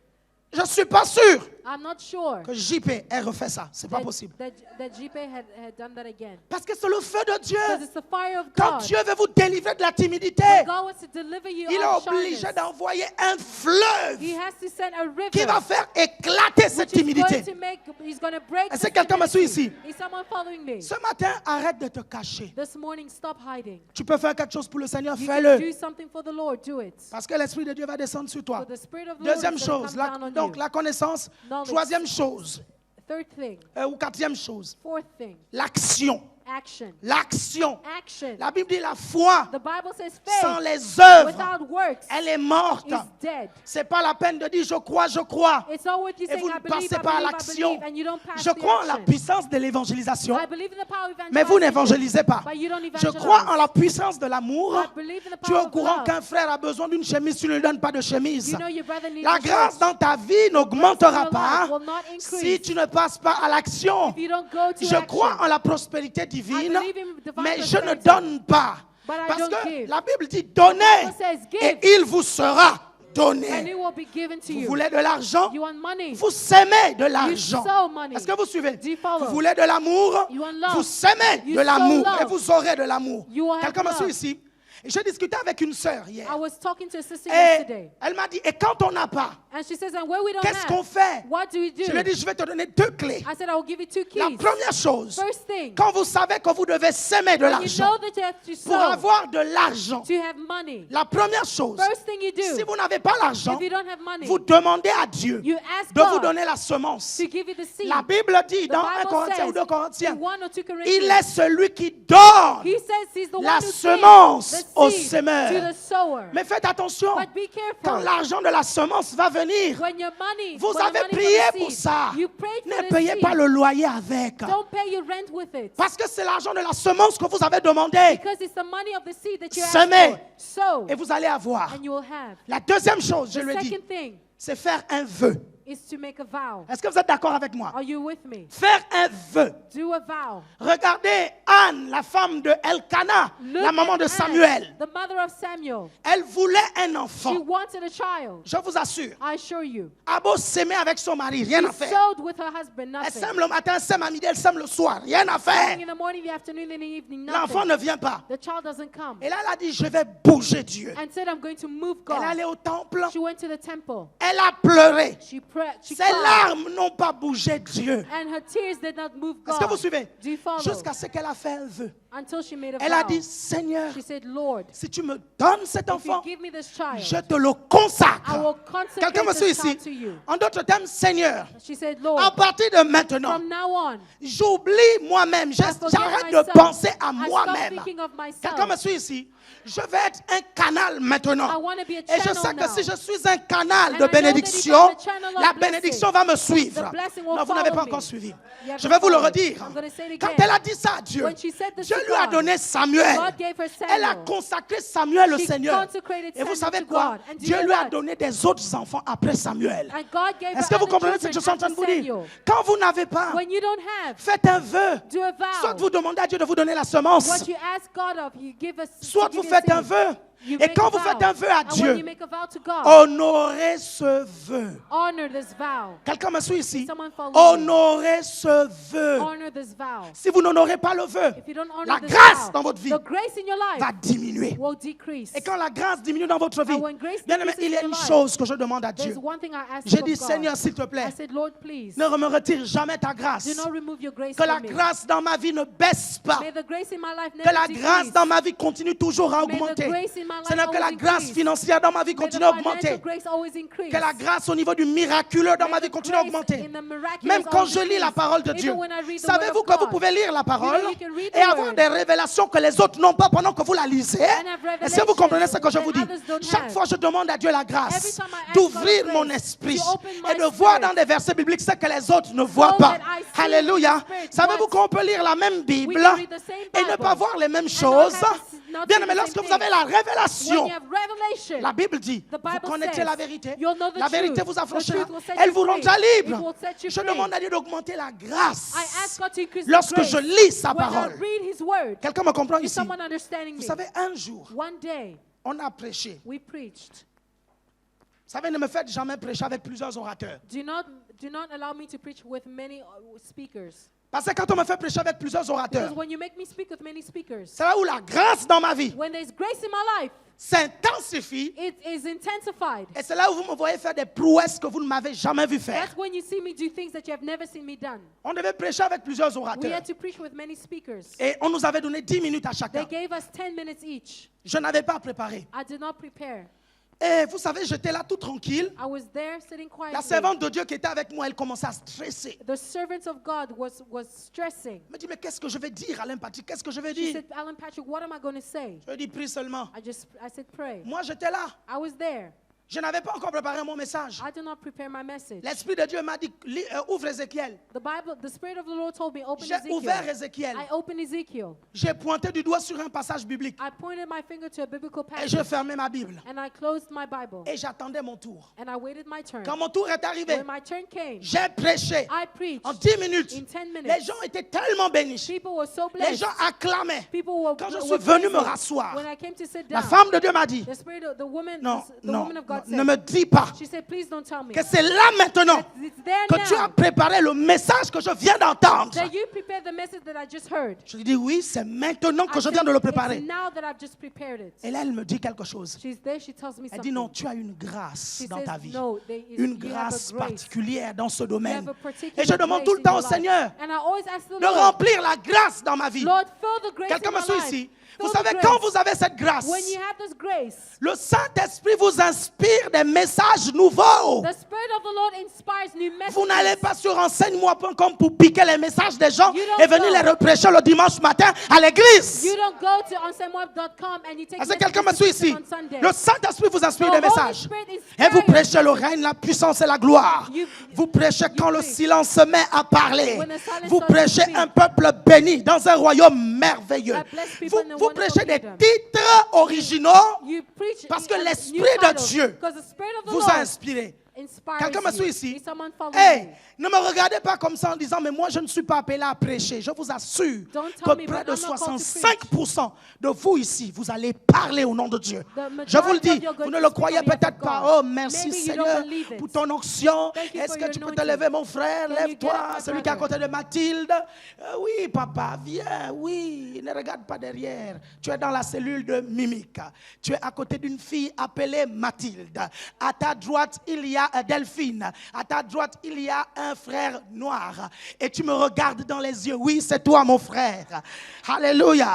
Je ne suis pas sûr I'm not sure que JP ait refait ça. C'est pas possible. that JP had done that again. Parce que c'est le feu de Dieu. Because it's the fire of Quand God. Dieu veut vous délivrer de la timidité, When God wants to deliver you il est out of obligé shyness, d'envoyer un fleuve He has to send a river qui va faire éclater cette which is going timidité. to make, he's going to break Est-ce the que quelqu'un me suit timidity. ici? Is someone following me? Ce matin, arrête de te cacher. This morning, stop hiding. Tu peux faire quelque chose pour le Seigneur, You can fais-le. do something for the Lord, do it. Parce que l'Esprit de Dieu va descendre sur toi. For the Spirit of the Lord Deuxième is going to chose, come down on donc you. la connaissance. Knowledge. Troisième chose, Third thing. ou quatrième chose, Fourth thing. l'action. Action. L'action. Action. La Bible dit la foi The Bible says sans faith les œuvres, without works elle est morte. is dead. C'est pas la peine de dire je crois, je crois. It's not what you Et say, vous I ne believe, passez I pas à believe, I l'action. believe, and you don't pass Je the crois en la action. puissance de l'évangélisation, I believe in the power of mais vous evangelization, n'évangélisez pas. but you don't Je evangelize. crois en la puissance de l'amour. I believe in the Tu es power au of courant love. qu'un frère a besoin d'une chemise, tu ne lui donnes pas de chemise. You know your brother needs La a grâce shirt. dans ta vie n'augmentera Your pas life will not increase si tu ne passes pas à l'action. if you don't go to Je action. crois en la prospérité I divine, believe in divine mais je ne prosperity, donne pas. but I Parce don't que give. la Bible dit donnez Bible says give, et il vous sera and donné. it will be given to Vous you. voulez de l'argent? You want money? Vous s'aimez de l'argent. sow money. Est-ce que vous suivez? Do you follow? Vous voulez de l'amour? You want love. Vous s'aimez You de l'amour sow love. et vous aurez de l'amour. You will have Quelqu'un me love. suit ici? Et j'ai discuté avec une sœur hier. I was talking to a sister Et yesterday. elle m'a dit, et quand on n'a pas, And she says, and where we don't qu'est-ce qu'on have, fait? what do we do? Je lui ai dit, je vais te donner 2 clés. I said, I will give you 2 keys. La première chose, First thing, quand vous savez que vous devez s'aimer de when you l'argent know that you have to pour sow, avoir de l'argent, to have money, la première chose, first thing you si do, vous n'avez pas l'argent, if you don't have money, vous demandez à Dieu you ask de vous God donner la semence. to give you the seed. La Bible dit The dans 1 Bible Corinthiens ou says 2 Corinthiens, in 1 or 2 il Corinthians, est celui qui donne he says he's the la one who semence gives au the seed semeur. to the sower. Mais faites attention, But be quand careful. l'argent de la semence va venir, When your money, vous when the avez money prié for the pour seed, ça. you prayed for Ne the payez seed. pas le loyer avec. Don't pay your rent with it. Parce que c'est l'argent de la semence que vous avez demandé. Because it's the money of the seed that you Semez. asked for. Sow, Et vous allez avoir. and you will have. La deuxième chose, je The lui ai dit, second thing c'est faire un vœu. is to make a vow. Est-ce que vous êtes d'accord avec moi? Are you with me? Faire un vœu. Do a vow. Regardez Anne, la femme de Elkana, Look la maman at de Anne, Samuel. the mother of Samuel. Elle voulait un She enfant. wanted a child. Je vous assure. I assure you. A beau s'aimer avec son mari, rien à She faire. sowed with her husband, Elle nothing. sème le matin, elle sème à midi, elle sème le soir, rien à faire. Sowing in the morning, the afternoon, and the evening, L'enfant nothing. ne vient pas. The child doesn't come. Et là, elle a dit, je vais bouger Dieu. And said, I'm going to move Elle est God. allée au temple, She went to the temple. elle a pleuré. She prayed. She Ses cried. larmes n'ont pas bougé Dieu. And her tears did not move Est-ce que vous God. suivez? Do you follow? Jusqu'à ce qu'elle a fait un vœu. Until she made a Elle a vow. dit, Seigneur, She said, Lord, si tu me donnes cet if you enfant, give me this child, je te le I consacre. will Quelqu'un me consecrate suit this ici? child to you. En d'autres termes, Seigneur, She said, à Lord, partir de maintenant, from now on, j'oublie moi-même. I forget J'arrête de myself. penser à I stop moi-même. thinking of myself. Quelqu'un me suit ici? Je vais être un canal maintenant. I want to be a Et je channel sais que now. si je suis un canal And I de know that if bénédiction, I'm a channel of la blessing, bénédiction va me suivre. the blessing will Non, vous n'avez follow pas me. encore suivi. You haven't Je vais vous le followed. redire. I'm gonna say it Quand again. elle a dit ça à Dieu, When she said this Dieu to lui a God, donné Samuel. God gave her Elle a Samuel. consacré Samuel au She Seigneur. consecrated Et vous Samuel savez to quoi? God. And do Dieu you lui know a what? donné des autres enfants après Samuel. And God gave Est-ce her que vous other comprenez ce que children je suis en train de vous after dire? Samuel. Quand vous n'avez pas, When you don't have, faites un vœu. do a vow. Soit vous demandez à Dieu de vous donner la semence, What you ask God of, you give us. soit to vous give you faites un seed. vœu. You Et make quand a vous vow. faites un vœu à And when Dieu, you make a vow to God, honorez ce vœu. honor this vow. Quelqu'un me suit ici? Someone follow me. Honorez ce vœu. Honor this vow. Si vous n'honorez pas le vœu, If you don't honor la this grâce vow, dans votre vie the grace in your life va diminuer. will decrease. Et quand la grâce diminue dans votre vie, And when grace bien aimé, decreases il y a in une your life, chose que je demande à There's Dieu. one thing I ask J'ai of dit, God. Seigneur, s'il te I plaît, said, Lord, please, ne me retire jamais ta grâce. do not remove your grace Que la from me. grâce dans ma vie ne baisse pas. May the grace in my life Que never la grâce decrease. dans ma vie continue toujours à May the augmenter. grace in my life Seigneur, que la always grâce increase. financière dans ma vie May the continue à financial augmenter. grace always increase. Que la grâce au niveau du miraculeux dans May ma the vie continue à grace augmenter. in the miraculous Même quand always je lis la increase. parole de Even Dieu, when I read the savez-vous word que of vous God. pouvez lire la parole You can read the et avoir word. des révélations que les autres n'ont pas pendant que vous la lisez? have Est-ce que vous comprenez ce que je revelations vous dis? that others don't Chaque have. fois, je demande à Dieu la Every grâce time I ask d'ouvrir God mon grace esprit to open my et de voir spirit. dans des versets bibliques ce que les autres ne voient So pas. that I see Alléluia. in the spirit Savez-vous what qu'on peut lire la même Bible can read the same et ne Bible pas voir les mêmes not choses? not Bien see aimé, the lorsque same vous avez la When révélation, you have revelation, la Bible dit, the vous Bible connaîtrez says, la vérité, you'll know the la vérité truth. vous The affranchira, truth will set elle you vous free. rendra It libre. will set you Je free. demande à Dieu d'augmenter la grâce I ask God to increase the lorsque grace je lis sa when I parole. read His word. Quelqu'un me comprend Is ici? someone understanding Vous me? savez, un jour, One day, on a prêché. we preached. Vous savez, ne me faites jamais prêcher avec plusieurs orateurs. Do not allow me to preach with many speakers. Parce que quand on me fait prêcher avec plusieurs Because orateurs, when you make me speak with many speakers, c'est là où la grâce dans ma vie when there's grace in my life, s'intensifie. it is intensified. Et c'est là où vous me voyez faire des prouesses que vous ne m'avez jamais vu faire. That's when you see me do things that you have never seen me done. On devait prêcher avec plusieurs We orateurs. had to preach with many speakers. Et on nous avait donné 10 minutes à They chacun. gave us 10 minutes each. Je n'avais pas préparé. I did not prepare. Et vous savez, j'étais là tout tranquille. I was there sitting La quietly. servante de Dieu qui était avec moi, elle commençait à stresser. The servant of God was stressing. Elle me dit, mais qu'est-ce que je vais dire, Alain Patrick? Qu'est-ce que je vais She dire? said, Alan Patrick, what am I going to say? Je lui ai dit, prie seulement. I said, pray. Moi, j'étais là. I was there. Je n'avais pas encore préparé mon message. I did not prepare my message. L'Esprit de Dieu m'a dit, ouvre Ézéchiel. The Spirit of the Lord told me, open J'ai ouvert Ezekiel. Ézéchiel. I opened Ezekiel. J'ai pointé du doigt sur un passage biblique. I pointed my finger to a biblical Et passage. j'ai fermé ma Bible. And I closed my Bible. Et j'attendais mon tour. And I waited my turn. Quand mon tour est arrivé, When my turn came, j'ai prêché. I preached. En 10 minutes, In 10 minutes. les gens étaient tellement bénis. People were so Les blessed. gens acclamaient. People were, Quand je were suis venu me praising. rasseoir, When I came to sit la down, femme de Dieu m'a dit, the woman non, of God God ne said. me dis pas She said, please don't tell me. que c'est là maintenant That it's there que tu as now préparé le message que je viens d'entendre. that you prepared the message that I just heard. Je lui dis oui, c'est maintenant que I je viens said, de le it's préparer. now that I've just prepared it. Et là, elle me dit quelque chose. She's there, she tells me Elle dit something. non, tu as une grâce She dans says, ta vie. no, there is, Une you have grâce a grace. particulière dans ce You domaine. have a particular Et je demande grace tout le in temps your au life. Seigneur And I always ask the de Lord, remplir la grâce dans ma vie. Lord, fill the grace Quelqu'un in me my suit life. ici. Fill Vous the savez, grace. quand vous avez cette grâce, When you have this grace, le Saint-Esprit vous inspire des messages nouveaux. the Spirit of the Lord inspires new messages. Vous n'allez pas sur enseigne-moi.com pour piquer les messages des gens You don't et venir go. les reprêcher le dimanche matin à l'église. You don't go to enseignement.com and you take Est-ce que quelqu'un me messages suit to ici? preach on Sunday. Le Saint-Esprit vous inspire des The Holy messages. Spirit Et vous inspires. prêchez le règne, la puissance et la gloire. Vous prêchez quand le preach. silence se met à parler. When the silence Vous starts to prêchez speak. un peuple béni dans un royaume merveilleux. I bless people in a Vous wonderful prêchez des kingdom. titres originaux You preach parce que a l'Esprit new de title, Dieu because the Spirit of the vous Lord a inspiré. inspires Quelqu'un me you. suit ici? Is someone following Hey, me? ne me regardez pas comme ça en disant, mais moi je ne suis pas appelé à prêcher. Je vous assure Don't que tell me, près but de I'm not called to 65% de vous ici, vous allez parler au nom de Dieu. The majority Je vous le dis, of you are going vous ne to le speak croyez on behalf peut-être of pas. God. Oh, merci Maybe you don't Seigneur believe it. pour ton onction. Thank you Est-ce for que your tu peux te anointing. lever, mon frère? Can you get Lève-toi. up, my Celui qui est à brother? côté de Mathilde. Oui, papa, viens. Oui, ne regarde pas derrière. Tu es dans la cellule de Mimique. Tu es à côté d'une fille appelée Mathilde. À ta droite, il y a Delphine. À ta droite, il y a un frère noir. Et tu me regardes dans les yeux. Oui, c'est toi, mon frère. Alléluia.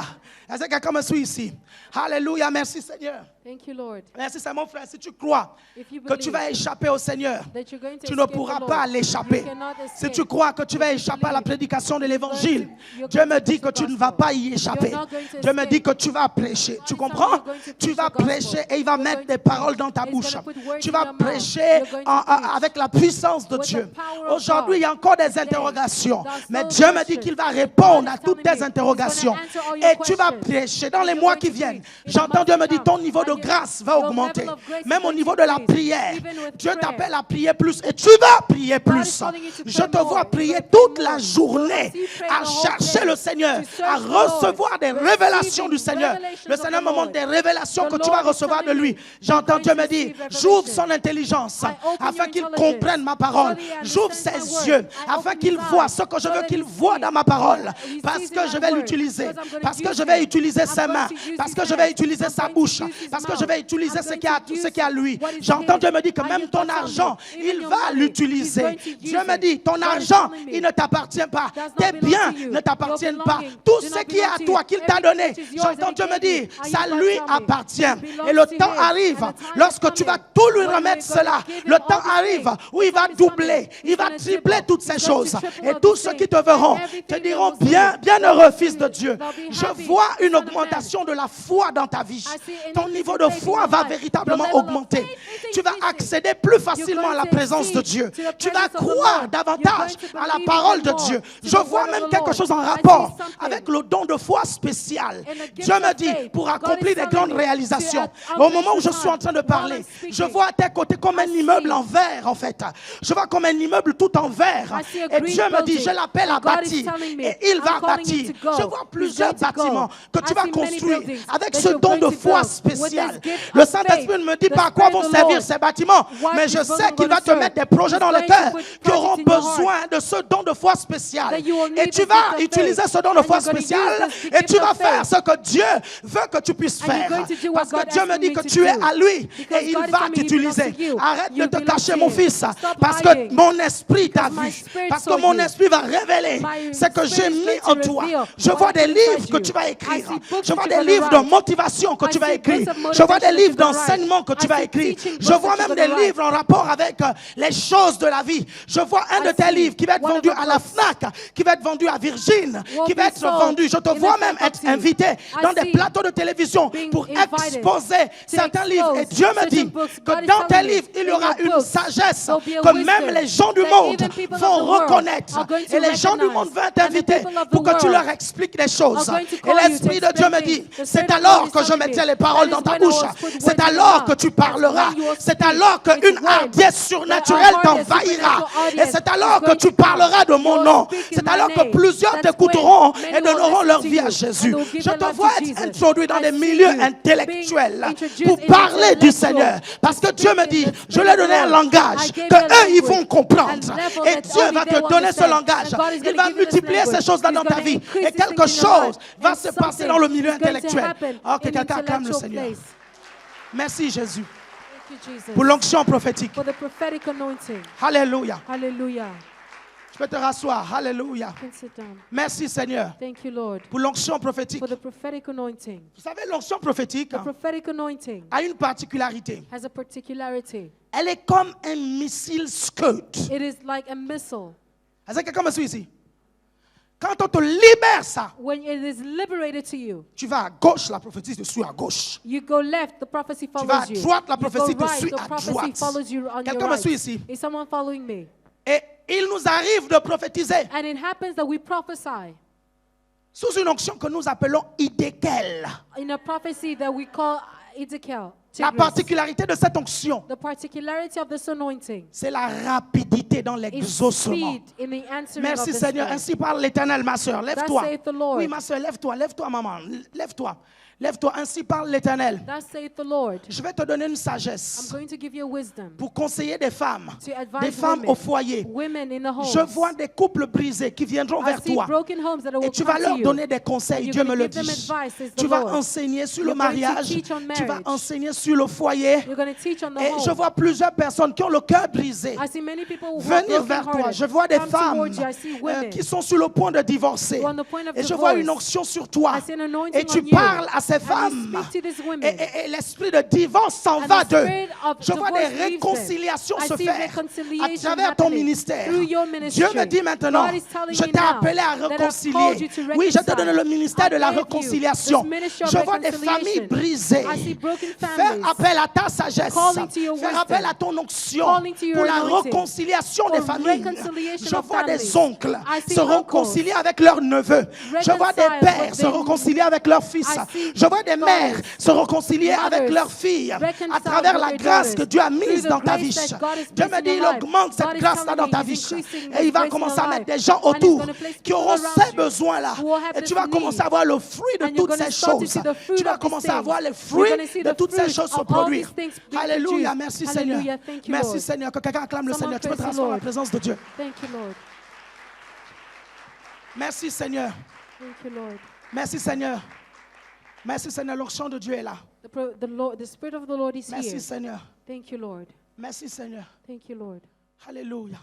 Est-ce que quelqu'un me suit ici? Alléluia. Merci, Seigneur. Thank you, Lord. Merci, c'est mon frère. Si tu crois If you que tu believe vas échapper au Seigneur, that you're going to tu ne escape pourras the Lord, pas l'échapper. you cannot Si escape. tu crois que tu vas If you échapper à la believe prédication de l'évangile, you're Dieu going me to dit preach que the tu ne gospel. vas pas y échapper. You're not going to Dieu me dit escape. que tu vas prêcher. Tu God is comprends? telling you you're going to Tu preach vas the gospel. prêcher et il va You're mettre going des to paroles preach. dans ta He's bouche. gonna put words Tu in vas your mouth. prêcher You're going to preach avec la puissance de with Dieu. the power of Aujourd'hui, il y a God. encore des Today, interrogations. there's Mais no Dieu me dit questions. qu'il va répondre God à is toutes telling tes me interrogations. He's gonna answer all your Et tu vas questions. prêcher dans And les you're mois going qui to viennent. preach in the J'entends months Dieu to me dire come. ton niveau de I hear grâce va your augmenter. level of grace is Même au going niveau to de la increase. prière. Even with Dieu prayer. t'appelle à prier plus et tu vas prier God is plus. calling you to Je pray te more. vois You're prier going to pray toute la more. journée So you pray à the whole chercher day le Seigneur, to search à the Lord, recevoir des révélations du receiving Seigneur. revelations Le of Seigneur the me montre Lord. des révélations The que tu vas Lord is recevoir de telling lui. me J'entends you're Dieu going me to dire, receive j'ouvre revelation. son intelligence I open afin your qu'il intelligence comprenne ma parole. so that he J'ouvre understands my ses word. yeux I afin open qu'il his voit eyes ce que je so veux that qu'il he voit sees dans ma parole. what he Parce sees que in je my vais word. l'utiliser. Because I'm going to Parce que use je vais him. utiliser I'm ses going mains. to use Parce his que je hands. vais utiliser I'm sa going to bouche. use his Parce que mouth. je vais utiliser I'm ce going qui to est à use lui. what is J'entends his. Dieu me dire que I même hear ton God telling argent, me, even il your va money, he's l'utiliser. going to use Dieu me it. dit, ton God is argent, telling me, il ne t'appartient pas. does not Tes belong biens to you. ne t'appartiennent Your pas. belongings Tout do ce not qui est belong à to toi, you. qu'il t'a Everything donné, which is yours j'entends and Dieu he me gave you, dire, I ça hear God lui tell me, appartient. it belongs Et le to temps him. arrive, And the time is lorsque tu vas coming tout lui when remettre you're gonna cela, give him le all temps these arrive things. où il The va time is coming. doubler, il He's va gonna tripler triple. toutes ces He's going to choses. triple Et all tous these ceux things. qui te verront And everything te they diront, will see bien, you. bienheureux fils de They'll Dieu. be Je happy, vois une son of man. augmentation de la foi dans ta vie. I see an Ton increase niveau in de faith in foi your va life. véritablement Your level of augmenter. faith is Tu vas increasing. accéder plus facilement à You're la going to présence de accede Dieu. to the Tu vas presence of the croire Lord. davantage You're going to à la believe parole even de more Dieu. to Je the vois word of même the quelque Lord. chose en I see rapport something. avec le don de foi spécial. And the gift Dieu me of dit, faith. pour God accomplir is des telling grandes me réalisations. to Au moment où je accomplish suis en train de while I'm parler, speaking. je vois à tes côtés comme un I immeuble see. en verre, en fait. Je vois comme un immeuble tout en verre. I see a Et green Dieu me dit, building. je l'appelle à And God is bâtir. telling me, Et il va I'm calling him bâtir. to go. Je vois He's plusieurs going to go. bâtiments que tu I vas see many construire buildings avec that ce you're don going de to foi build with spécial. this gift Le of Saint-Esprit faith. ne me dit The pas à quoi Spirit vont of the servir Lord. ces bâtiments, What mais is je going sais to qu'il va te serve. mettre des projets He's dans le going to cœur put qui auront projects in your heart. besoin de ce don de foi spécial. That you will Et need tu this vas gift of utiliser faith. ce don de And foi you're going to spécial use this et gift tu vas of faire faith. ce que Dieu veut que tu puisses And you're faire. going to do what Parce que God Dieu asked me dit me que to tu es do. à lui Because et il God is va telling me he belongs t'utiliser. to you. Arrête de You te belong cacher to mon him. fils Stop parce que hiding. mon esprit t'a Because my vu. spirit Parce que saw mon you. esprit va révéler My ce que j'ai spirit is mis going to en toi. reveal Je what vois I des put livres inside que you. tu vas I écrire. see books Je vois that des you're livres gonna de write. motivation que I tu vas see écrire. books of Je vois des motivation livres that you're gonna write. d'enseignement que tu I vas see écrire. teaching Je books vois that même you're des gonna write. livres en rapport avec les choses de la vie. Je vois un I de tes see livres qui va être one of vendu the à la books FNAC, qui va être vendu à Virgin, will qui va be être sold vendu. Je te in the vois même FNAC être boxing. invité I dans des see plateaux de télévision being pour invited exposer to certains livres. Et expose Dieu me certain dit books. que God is dans tes telling me, livres, il y in aura your une quotes. sagesse There'll be a que wisdom même les gens du that monde even people of vont the world reconnaître. are going to Et les gens du recognize. monde veulent And the t'inviter people of the pour que tu world leur expliques des choses. are going to Et call you to l'Esprit de Dieu me explain dit, things. The c'est Spirit of alors God is que je telling me, mettrai les paroles that dans is ta when I bouche. will put words C'est in your alors mouth. que tu That's parleras. when you will C'est speak. alors It's qu'une when hardiesse that surnaturelle our hardiest t'envahira. supernatural Et audience c'est is alors que going tu to come. parleras de mon You will nom. speak in C'est my alors que name. plusieurs That's t'écouteront when et many will donneront listen leur to vie you à and Jésus. they will give Je their te life vois to être Jesus. introduit dans I des see milieux you intellectuels being introduced pour into parler du intellectual. Seigneur. Parce que To Dieu speak me in dit, the je Spirit lui ai of the donné un Lord. langage I gave que you a eux ils language, vont comprendre. a level Et that Dieu only va they te will donner ce understand. langage. And God is Il going va to give you this multiplier ces language. choses-là He's dans ta going to vie. increase Et these quelque things in your chose life. va And se passer something dans le milieu is going to intellectuel. happen Oh, que in quelqu'un acclame le intellectual Seigneur. place. Merci Jésus. Thank you, Jesus. Pour l'onction prophétique. For the prophetic anointing. Alléluia. Hallelujah. Tu peux te rasseoir. Alléluia. You can sit down. Merci Seigneur. Thank you, Lord. Pour l'onction prophétique. For the prophetic anointing. Vous savez, l'onction prophétique The prophetic anointing a une particularité. has a particularity. Elle est comme un missile Scud. It is like a missile. Est-ce que quelqu'un me suit ici? Quand on te libère ça, When it is liberated to you, tu vas à gauche, la prophétie te suit à gauche. you go left, the prophecy Tu vas à follows you. droite, la You go prophétie te right, suit the à prophecy droite. follows you on your Quelqu'un me right. suit ici? Is someone following me? Et il nous arrive de prophétiser And it happens that we prophesy sous une onction que nous appelons idékel. in a prophecy that we call Ezekiel. La particularité de cette onction, The particularity of this anointing c'est la rapidité dans is l'exaucement. speed in the answering Merci of the Seigneur. Spirit. Ainsi parle l'Éternel, ma soeur. Lève-toi. Thus saith the Lord. Oui, ma soeur, lève-toi. Lève-toi, maman. Lève-toi. Lève-toi. Ainsi parle l'Éternel. Thus saith the Lord. Je vais te donner une I'm sagesse going to give you wisdom pour conseiller des femmes, to advise des femmes women, au foyer. women in the homes. Je vois des couples brisés qui viendront I vers see toi. broken homes that will Et tu come vas to leur you. donner des conseils. You're Dieu me going le to give them dit. advice, says the Tu vas Lord. enseigner sur le You're going to mariage. teach on Tu vas marriage. enseigner sur le foyer. You're going to teach on the Et je home. vois plusieurs personnes qui ont le cœur brisé I see many people who are venir vers toi. brokenhearted. Je vois des Come femmes towards you. I see women qui sont sur le point de divorcer. who are on the point of Et je vois une divorce. onction sur toi. I see an anointing Et tu on you. parles à ces And you femmes. speak to these women. Et l'esprit de divorce s'en And va the d'eux. spirit of Je vois des divorce leaves them. réconciliations I se see faire à reconciliation travers ton happening ministère. through your ministry. Dieu me dit maintenant, God is telling je me t'ai now appelé à that I've réconcilier. called you to Oui, je te reconcile. donne le ministère de la I gave you réconciliation. this ministry of Je vois des familles reconciliation. brisées. I see broken Faire families. appel à ta sagesse. Calling to your Faire wisdom. appel à ton onction Calling to your pour la anointing. réconciliation For des familles. reconciliation Je of vois des families. oncles I see se uncles réconcilier avec leurs neveux. Je vois des reconcile pères with se their réconcilier avec leurs fils. I see Je vois des mères daughters, se réconcilier avec mothers leurs filles à reconcile travers with la their grâce daughters que Dieu a through mise the dans ta grace vie. that God has Dieu placed me in dit, your il life. augmente cette God is grâce-là telling dans me ta he's vie. increasing Et il His va grace in commencer your à life. mettre des gens And he's autour gonna place qui people auront around ces you besoins-là. who will have Et this tu vas need. commencer à voir le fruit de And you're toutes gonna ces start to choses. see the fruit Tu vas of these commencer à things. voir les You're fruits gonna see de the toutes ces fruit choses se of all produire. these things being Alléluia, produced. merci Seigneur. Hallelujah, thank you, Merci Lord. Seigneur. Que quelqu'un acclame le Someone Seigneur. Tu peux te praise the rasseoir dans la Lord. présence de Dieu. Thank you, Lord. Merci Seigneur. Thank you, Lord. Merci Seigneur. Merci Seigneur. L'onction de Dieu est là. The Spirit of the Lord is Merci here. Seigneur. Thank you, Lord. Merci Seigneur. Thank you, Lord. Alléluia.